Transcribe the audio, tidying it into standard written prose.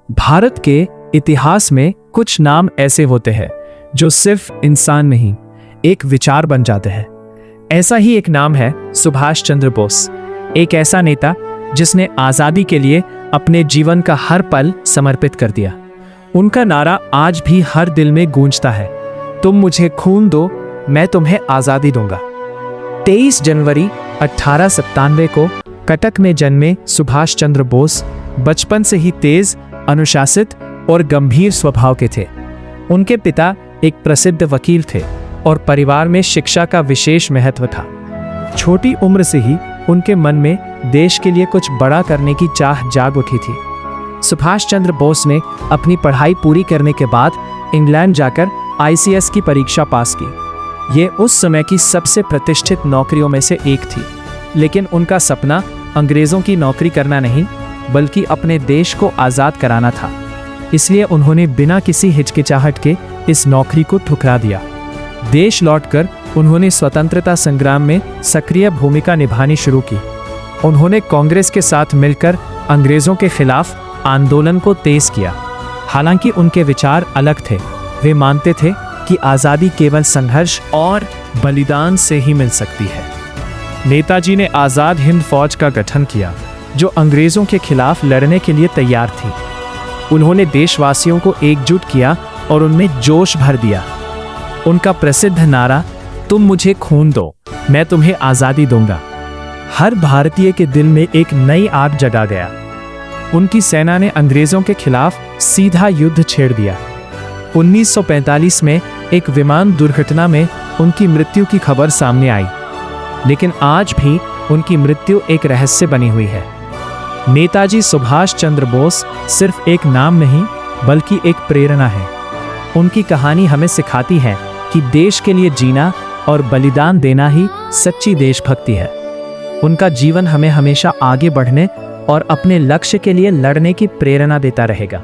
भारत के इतिहास में कुछ नाम ऐसे होते हैं जो सिर्फ इंसान नहीं, एक विचार बन जाते हैं। ऐसा ही एक नाम है सुभाष चंद्र बोस, एक ऐसा नेता जिसने आज़ादी के लिए अपने जीवन का हर पल समर्पित कर दिया। उनका नारा आज भी हर दिल में गूंजता है, तुम मुझे खून दो, मैं तुम्हें आज़ादी दूंगा। 23 जनवरी 1897 को कटक में जन्मे सुभाष चंद्र बोस बचपन से ही तेज, अनुशासित और गंभीर स्वभाव के थे। उनके पिता एक प्रसिद्ध वकील थे और परिवार में शिक्षा का विशेष महत्व था। छोटी उम्र से ही उनके मन में देश के लिए कुछ बड़ा करने की चाह जाग उठी थी। सुभाष चंद्र बोस ने अपनी पढ़ाई पूरी करने के बाद इंग्लैंड जाकर ICS की परीक्षा पास की। ये उस समय की सबसे प्रतिष्ठित नौकरियों में से एक थी, लेकिन उनका सपना अंग्रेज़ों की नौकरी करना नहीं, बल्कि अपने देश को आज़ाद कराना था। इसलिए उन्होंने बिना किसी हिचकिचाहट के इस नौकरी को ठुकरा दिया। देश लौटकर उन्होंने स्वतंत्रता संग्राम में सक्रिय भूमिका निभानी शुरू की। उन्होंने कांग्रेस के साथ मिलकर अंग्रेज़ों के खिलाफ आंदोलन को तेज किया। हालांकि उनके विचार अलग थे। वे मानते थे कि आज़ादी केवल संघर्ष और बलिदान से ही मिल सकती है। नेताजी ने आज़ाद हिंद फौज का गठन किया, जो अंग्रेज़ों के खिलाफ लड़ने के लिए तैयार थी। उन्होंने देशवासियों को एकजुट किया और उनमें जोश भर दिया। उनका प्रसिद्ध नारा, तुम मुझे खून दो, मैं तुम्हें आज़ादी दूंगा, हर भारतीय के दिल में एक नई आग जगा गया। उनकी सेना ने अंग्रेज़ों के खिलाफ सीधा युद्ध छेड़ दिया। 1945 में एक विमान दुर्घटना में उनकी मृत्यु की खबर सामने आई, लेकिन आज भी उनकी मृत्यु एक रहस्य बनी हुई है। नेताजी सुभाष चंद्र बोस सिर्फ एक नाम नहीं, बल्कि एक प्रेरणा है। उनकी कहानी हमें सिखाती है कि देश के लिए जीना और बलिदान देना ही सच्ची देशभक्ति है। उनका जीवन हमें हमेशा आगे बढ़ने और अपने लक्ष्य के लिए लड़ने की प्रेरणा देता रहेगा।